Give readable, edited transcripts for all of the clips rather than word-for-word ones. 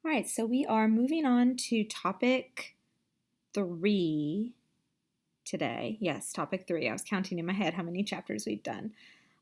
All right, so we are moving on to topic 3 today. Yes, topic 3. I was counting in my head how many chapters we've done.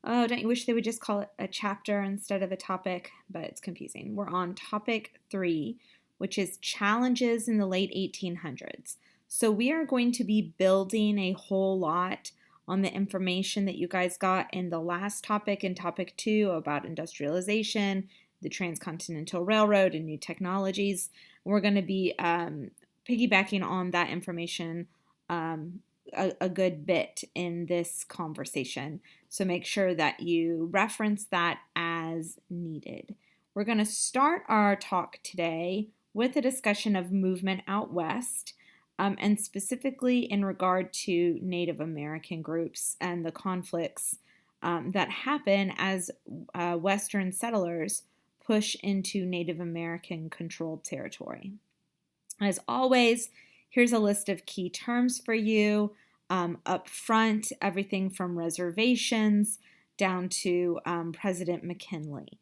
Oh, don't you wish they would just call it a chapter instead of a topic? But it's confusing. We're on topic 3, which is challenges in the late 1800s. So we are going to be building a whole lot on the information that you guys got in the last topic, in topic 2, about industrialization, the Transcontinental Railroad, and new technologies. We're going to be piggybacking on that information a good bit in this conversation. So make sure that you reference that as needed. We're going to start our talk today with a discussion of movement out west, and specifically in regard to Native American groups and the conflicts that happen as Western settlers push into Native American controlled territory. As always, here's a list of key terms for you. Up front, everything from reservations down to President McKinley.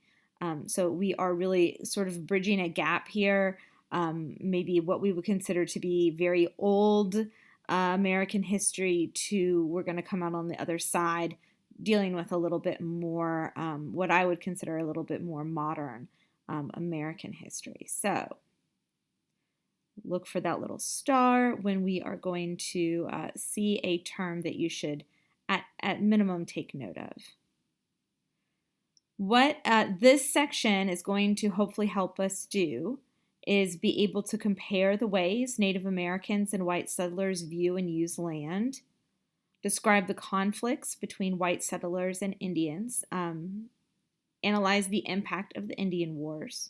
So we are really sort of bridging a gap here, maybe what we would consider to be very old American history to we're going to come out on the other side dealing with a little bit more, what I would consider a little bit more modern American history. So look for that little star when we are going to see a term that you should, at minimum, take note of. What this section is going to hopefully help us do is be able to compare the ways Native Americans and white settlers view and use land, describe the conflicts between white settlers and Indians, analyze the impact of the Indian Wars,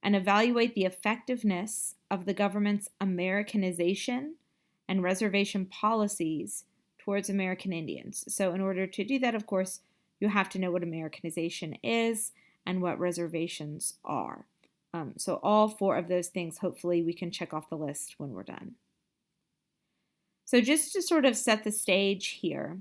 and evaluate the effectiveness of the government's Americanization and reservation policies towards American Indians. So in order to do that, of course, you have to know what Americanization is and what reservations are. So all 4 of those things, hopefully, we can check off the list when we're done. So just to sort of set the stage here,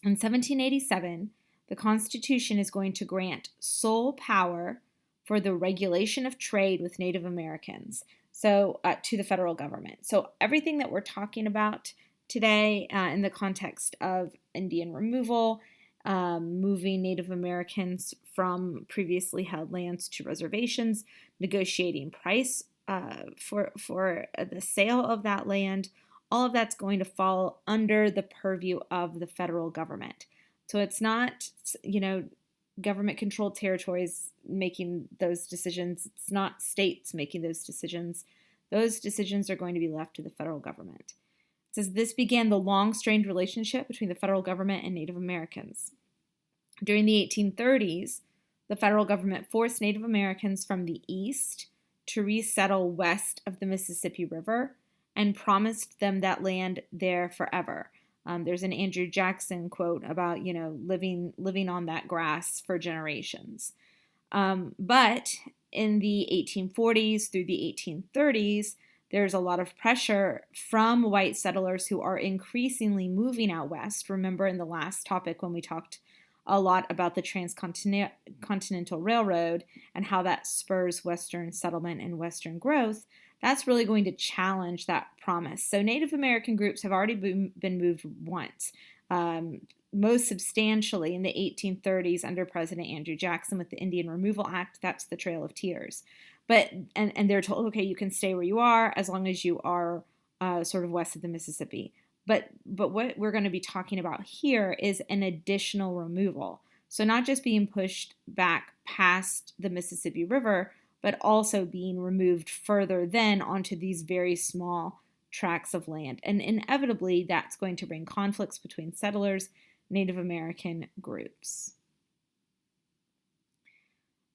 in 1787, the Constitution is going to grant sole power for the regulation of trade with Native Americans, so to the federal government. So everything that we're talking about today in the context of Indian removal, moving Native Americans from previously held lands to reservations, negotiating price for the sale of that land, all of that's going to fall under the purview of the federal government. So it's not, government-controlled territories making those decisions. It's not states making those decisions. Those decisions are going to be left to the federal government. It says this began the long-strained relationship between the federal government and Native Americans. During the 1830s, the federal government forced Native Americans from the east to resettle west of the Mississippi River and promised them that land there forever. There's an Andrew Jackson quote about, living on that grass for generations. But in the 1840s through the 1830s, there's a lot of pressure from white settlers who are increasingly moving out west. Remember in the last topic when we talked a lot about the Transcontinental Railroad and how that spurs Western settlement and Western growth, that's really going to challenge that promise. So Native American groups have already been moved once, most substantially in the 1830s under President Andrew Jackson with the Indian Removal Act. That's the Trail of Tears. But and they're told, okay, you can stay where you are as long as you are sort of west of the Mississippi. But what we're going to be talking about here is an additional removal. So not just being pushed back past the Mississippi River, but also being removed further then onto these very small tracts of land. And inevitably, that's going to bring conflicts between settlers, Native American groups.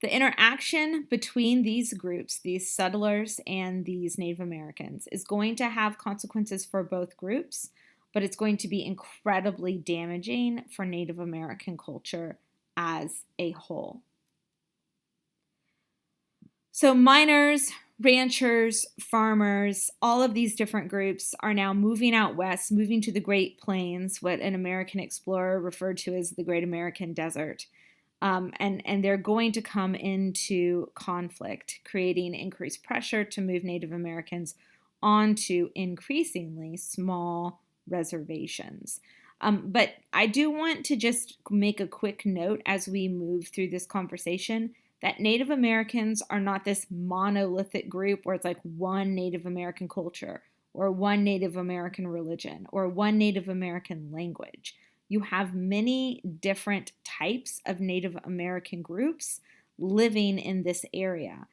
The interaction between these groups, these settlers and these Native Americans, is going to have consequences for both groups, but it's going to be incredibly damaging for Native American culture as a whole. So miners, ranchers, farmers, all of these different groups are now moving out west, moving to the Great Plains, what an American explorer referred to as the Great American Desert. and they're going to come into conflict, creating increased pressure to move Native Americans onto increasingly small reservations. But I do want to just make a quick note as we move through this conversation that Native Americans are not this monolithic group where it's like one Native American culture or one Native American religion or one Native American language. You have many different types of Native American groups living in this area.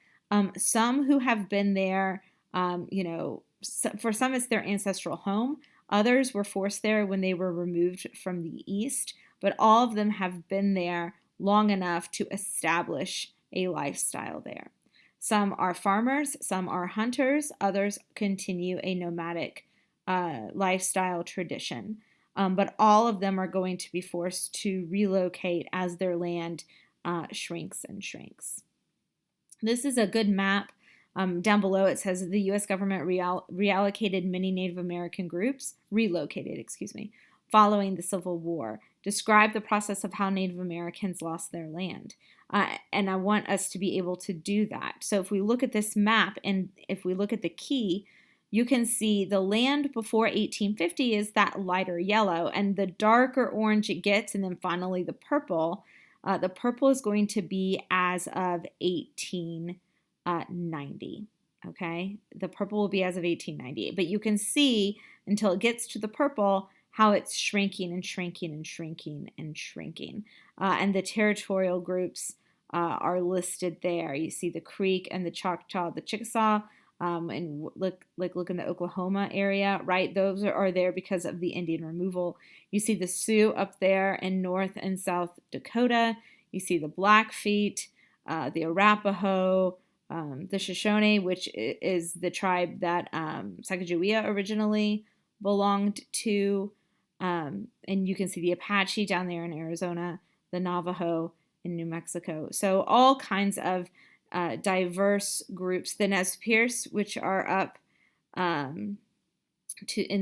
Some who have been there, for some it's their ancestral home. Others were forced there when they were removed from the East, but all of them have been there long enough to establish a lifestyle there. Some are farmers, some are hunters, others continue a nomadic lifestyle tradition. But all of them are going to be forced to relocate as their land shrinks and shrinks. This is a good map. Down below it says the U.S. government relocated many Native American groups, following the Civil War. Describe the process of how Native Americans lost their land. And I want us to be able to do that. So if we look at this map and if we look at the key, you can see the land before 1850 is that lighter yellow, and the darker orange it gets, and then finally the purple. The purple is going to be as of 1890. Okay, the purple will be as of 1890, but you can see until it gets to the purple how it's shrinking and shrinking and shrinking and shrinking. And the territorial groups are listed there. You see the Creek and the Choctaw, the Chickasaw. And look in the Oklahoma area, right? Those are there because of the Indian removal. You see the Sioux up there in North and South Dakota. You see the Blackfeet, the Arapaho, the Shoshone, which is the tribe that Sacagawea originally belonged to. And you can see the Apache down there in Arizona, the Navajo in New Mexico. So all kinds of diverse groups. The Nez Perce, which are up in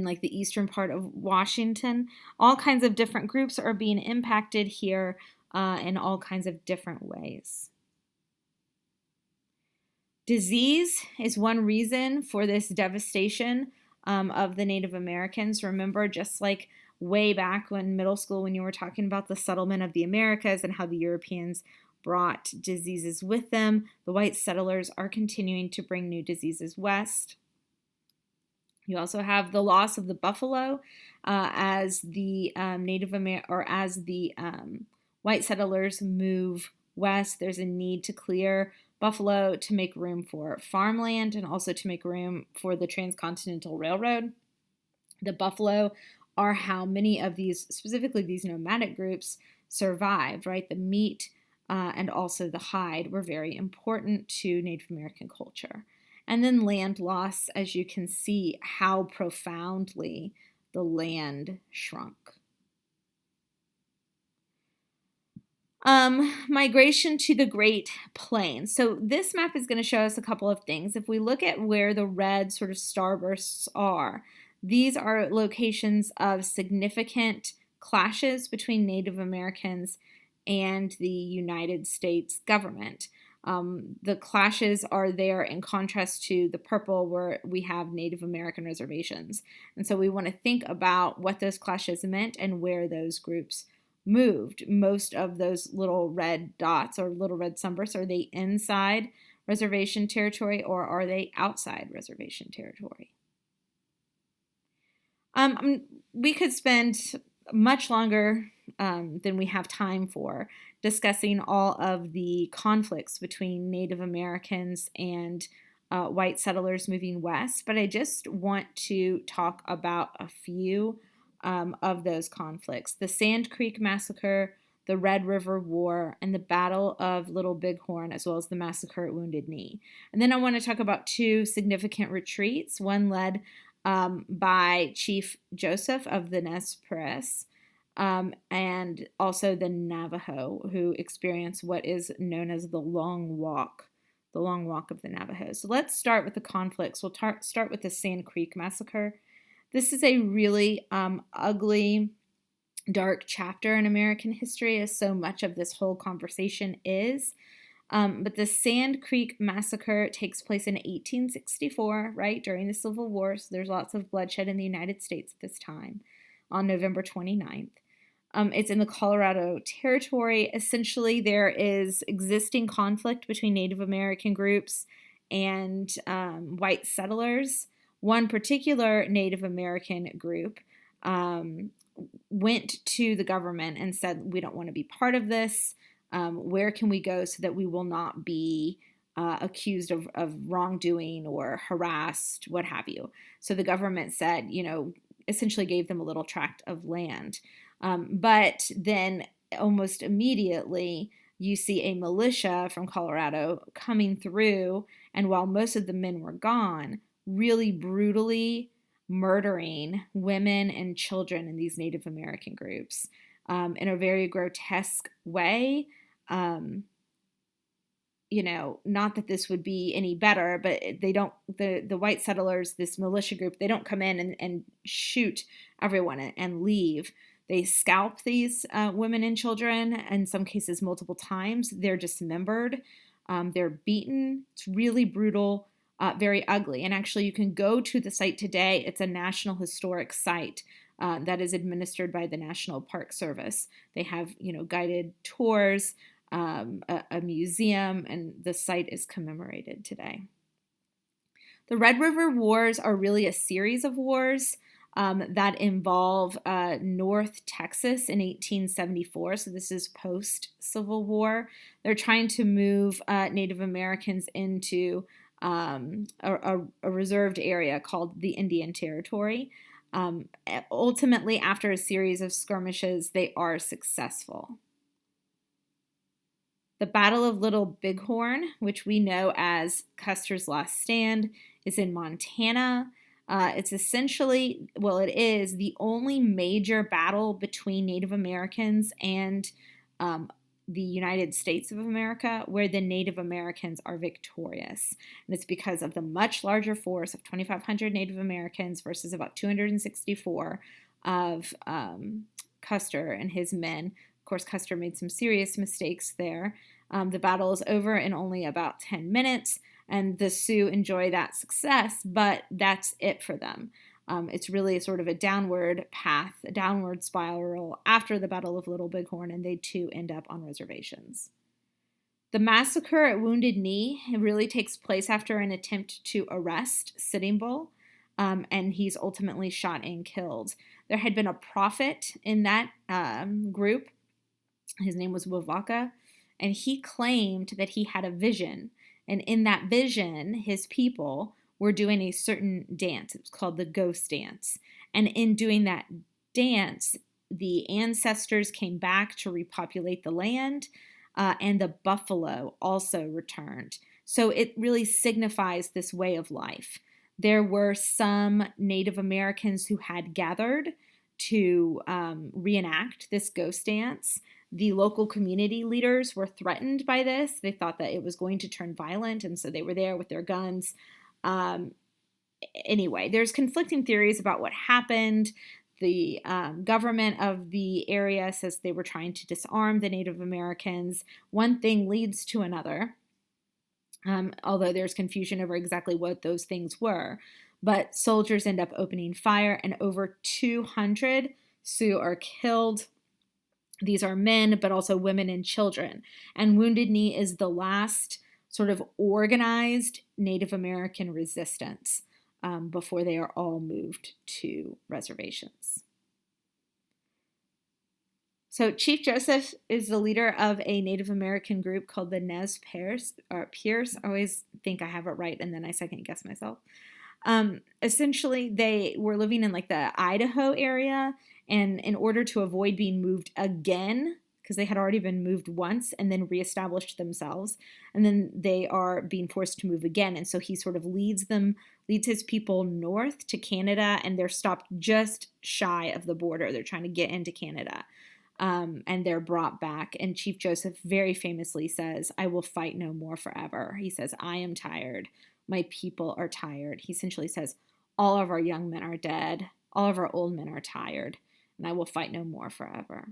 like the eastern part of Washington. All kinds of different groups are being impacted here in all kinds of different ways. Disease is one reason for this devastation of the Native Americans. Remember, just like way back when middle school, when you were talking about the settlement of the Americas and how the Europeans brought diseases with them, the white settlers are continuing to bring new diseases west. You also have the loss of the buffalo as the white settlers move west. There's a need to clear buffalo to make room for farmland and also to make room for the Transcontinental Railroad. The buffalo are how many of these, specifically these nomadic groups, survived, right? The meat and also the hide were very important to Native American culture. And then land loss, as you can see how profoundly the land shrunk. Migration to the Great Plains. So this map is going to show us a couple of things. If we look at where the red sort of starbursts are, these are locations of significant clashes between Native Americans and the United States government. The clashes are there in contrast to the purple where we have Native American reservations. And so we want to think about what those clashes meant and where those groups moved. Most of those little red dots or little red sunbursts, are they inside reservation territory or are they outside reservation territory? We could spend much longer than we have time for discussing all of the conflicts between Native Americans and white settlers moving west, but I just want to talk about a few of those conflicts. The Sand Creek Massacre, the Red River War, and the Battle of Little Bighorn, as well as the massacre at Wounded Knee. And then I want to talk about two significant retreats, one led by Chief Joseph of the Nez Perce, and also the Navajo, who experienced what is known as the Long Walk of the Navajo. So let's start with the conflicts. We'll start with the Sand Creek Massacre. This is a really ugly dark chapter in American history, as so much of this whole conversation is. But the Sand Creek Massacre takes place in 1864, right, during the Civil War. So there's lots of bloodshed in the United States at this time on November 29th. It's in the Colorado Territory. Essentially, there is existing conflict between Native American groups and white settlers. One particular Native American group went to the government and said, we don't want to be part of this. Where can we go so that we will not be accused of wrongdoing or harassed, what have you? So the government said, essentially gave them a little tract of land. But then almost immediately, you see a militia from Colorado coming through, and while most of the men were gone, really brutally murdering women and children in these Native American groups in a very grotesque way. Not that this would be any better, but they don't, the white settlers, this militia group, they don't come in and shoot everyone and leave. They scalp these women and children, in some cases multiple times. They're dismembered. They're beaten. It's really brutal, very ugly. And actually, you can go to the site today. It's a National Historic Site that is administered by the National Park Service. They have, guided tours, a museum, and the site is commemorated today. The Red River Wars are really a series of wars that involve North Texas in 1874. So this is post-Civil War. They're trying to move Native Americans into a reserved area called the Indian Territory. Ultimately, after a series of skirmishes, they are successful. The Battle of Little Bighorn, which we know as Custer's Last Stand, is in Montana. It's essentially, it is the only major battle between Native Americans and the United States of America where the Native Americans are victorious. And it's because of the much larger force of 2,500 Native Americans versus about 264 of Custer and his men. Of course, Custer made some serious mistakes there. The battle is over in only about 10 minutes, and the Sioux enjoy that success, but that's it for them. It's really sort of a downward path, a downward spiral after the Battle of Little Bighorn, and they too end up on reservations. The massacre at Wounded Knee really takes place after an attempt to arrest Sitting Bull, and he's ultimately shot and killed. There had been a prophet in that group. His name was Wavaka, and he claimed that he had a vision. And in that vision, his people were doing a certain dance. It's called the ghost dance. And in doing that dance, the ancestors came back to repopulate the land, and the buffalo also returned. So it really signifies this way of life. There were some Native Americans who had gathered to reenact this ghost dance. The local community leaders were threatened by this. They thought that it was going to turn violent, and so they were there with their guns. Anyway, there's conflicting theories about what happened. The government of the area says they were trying to disarm the Native Americans. One thing leads to another, although there's confusion over exactly what those things were. But soldiers end up opening fire, and over 200 Sioux are killed. These are men, but also women and children. And Wounded Knee is the last sort of organized Native American resistance before they are all moved to reservations. So Chief Joseph is the leader of a Native American group called the Nez Perce. I always think I have it right, and then I second guess myself. Essentially, they were living in like the Idaho area, and in order to avoid being moved again, because they had already been moved once and then reestablished themselves, and then they are being forced to move again. And so he sort of leads his people north to Canada, and they're stopped just shy of the border. They're trying to get into Canada, and they're brought back. And Chief Joseph very famously says, "I will fight no more forever." He says, "I am tired. My people are tired." He essentially says, all of our young men are dead. All of our old men are tired. and I will fight no more forever.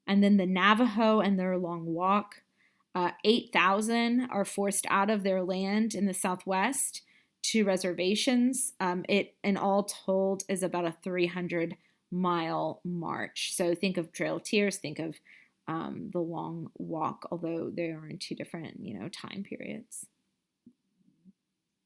And then the Navajo and their long walk. 8,000 are forced out of their land in the Southwest to reservations. It, in all told, is about a 300-mile march. So think of Trail of Tears, think of the Long Walk, although they are in two different, time periods.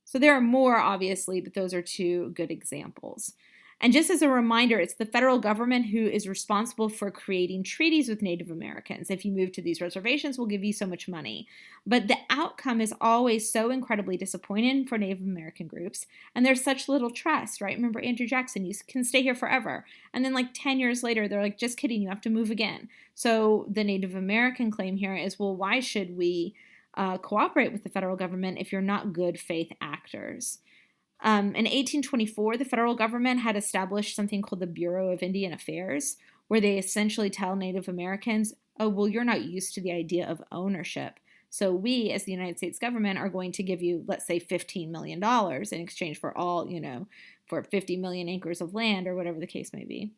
So there are more, obviously, but those are two good examples. And just as a reminder, it's the federal government who is responsible for creating treaties with Native Americans. If you move to these reservations, we'll give you so much money. But the outcome is always so incredibly disappointing for Native American groups. And there's such little trust, right? Remember Andrew Jackson, you can stay here forever. And then like 10 years later, they're like, just kidding, you have to move again. So the Native American claim here is, well, why should we cooperate with the federal government if you're not good faith actors? In 1824, the federal government had established something called the Bureau of Indian Affairs, where they essentially tell Native Americans, oh, well, you're not used to the idea of ownership. So we, as the United States government, are going to give you, let's say, $15 million in exchange for all, for 50 million acres of land or whatever the case may be.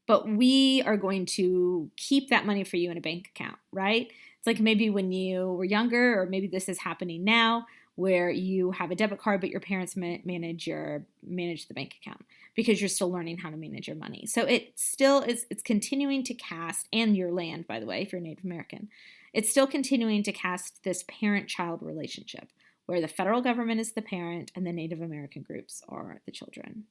But we are going to keep that money for you in a bank account, right? It's like maybe when you were younger, or maybe this is happening now, where you have a debit card, but your parents manage the bank account because you're still learning how to manage your money. So it still is, it's continuing to cast, and your land, by the way, if you're Native American, it's still continuing to cast this parent-child relationship where the federal government is the parent and the Native American groups are the children.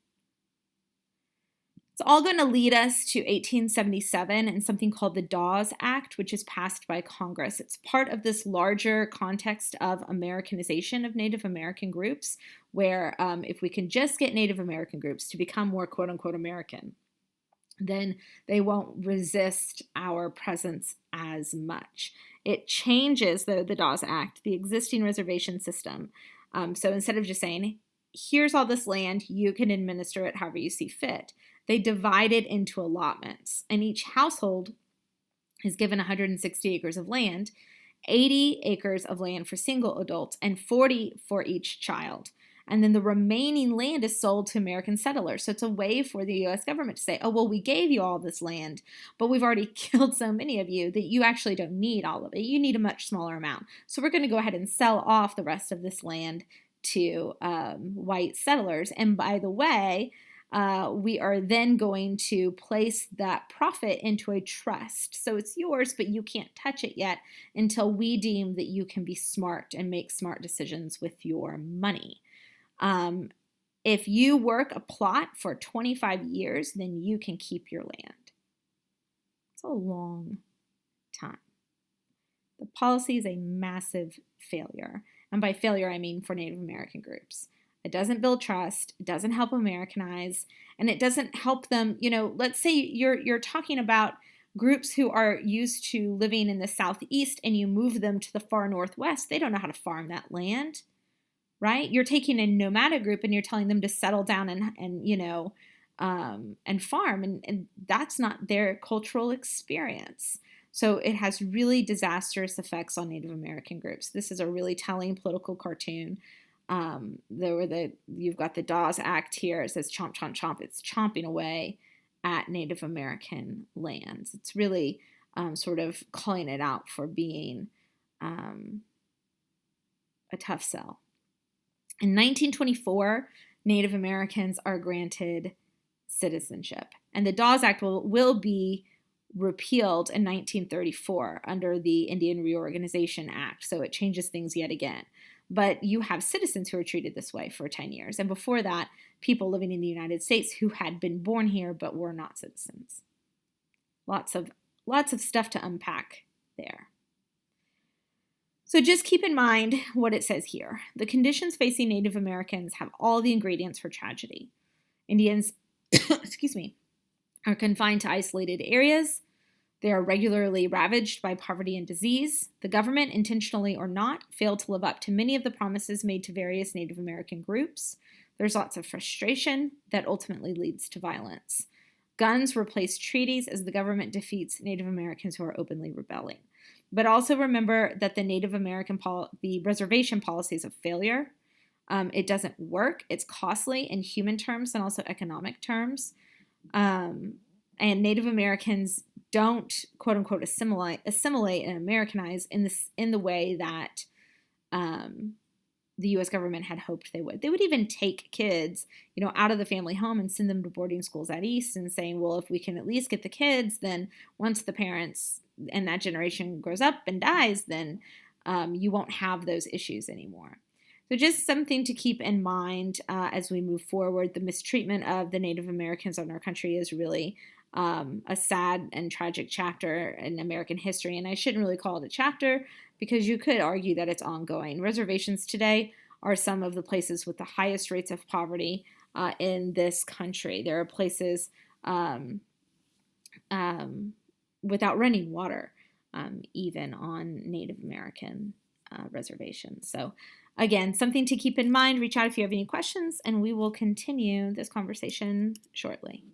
It's all going to lead us to 1877 and something called the Dawes Act, which is passed by Congress. It's part of this larger context of Americanization of Native American groups, where if we can just get Native American groups to become more quote-unquote American, then they won't resist our presence as much. It changes, the Dawes Act, the existing reservation system. So instead of just saying, here's all this land, you can administer it however you see fit, they divide it into allotments, and each household is given 160 acres of land, 80 acres of land for single adults, and 40 for each child. And then the remaining land is sold to American settlers. So it's a way for the U.S. government to say, oh, well, we gave you all this land, but we've already killed so many of you that you actually don't need all of it. You need a much smaller amount. So we're going to go ahead and sell off the rest of this land to white settlers. And by the way, we are then going to place that profit into a trust. So it's yours, but you can't touch it yet until we deem that you can be smart and make smart decisions with your money. If you work a plot for 25 years, then you can keep your land. It's a long time. The policy is a massive failure. And by failure, I mean for Native American groups. It doesn't build trust, it doesn't help Americanize, and it doesn't help them, let's say you're talking about groups who are used to living in the Southeast and you move them to the far Northwest. They don't know how to farm that land, right? You're taking a nomadic group and you're telling them to settle down and farm, and that's not their cultural experience. So it has really disastrous effects on Native American groups. This is a really telling political cartoon. You've got the Dawes Act here. It says chomp, chomp, chomp. It's chomping away at Native American lands. It's really sort of calling it out for being a tough sell. In 1924, Native Americans are granted citizenship, and the Dawes Act will be repealed in 1934 under the Indian Reorganization Act. So it changes things yet again. But you have citizens who are treated this way for 10 years. And before that, people living in the United States who had been born here but were not citizens. Lots of stuff to unpack there. So just keep in mind what it says here. The conditions facing Native Americans have all the ingredients for tragedy. Indians, are confined to isolated areas. They are regularly ravaged by poverty and disease. The government, intentionally or not, failed to live up to many of the promises made to various Native American groups. There's lots of frustration that ultimately leads to violence. Guns replace treaties as the government defeats Native Americans who are openly rebelling. But also remember that the Native American the reservation policy is a failure. It doesn't work. It's costly in human terms and also economic terms. And Native Americans don't, quote unquote, assimilate and Americanize in the way that the U.S. government had hoped they would. They would even take kids, out of the family home and send them to boarding schools out east, and saying, well, if we can at least get the kids, then once the parents and that generation grows up and dies, then you won't have those issues anymore. So just something to keep in mind as we move forward. The mistreatment of the Native Americans in our country is really a sad and tragic chapter in American history. And I shouldn't really call it a chapter, because you could argue that it's ongoing. Reservations today are some of the places with the highest rates of poverty in this country. There are places without running water, even on Native American reservations. So again, something to keep in mind. Reach out if you have any questions, and we will continue this conversation shortly.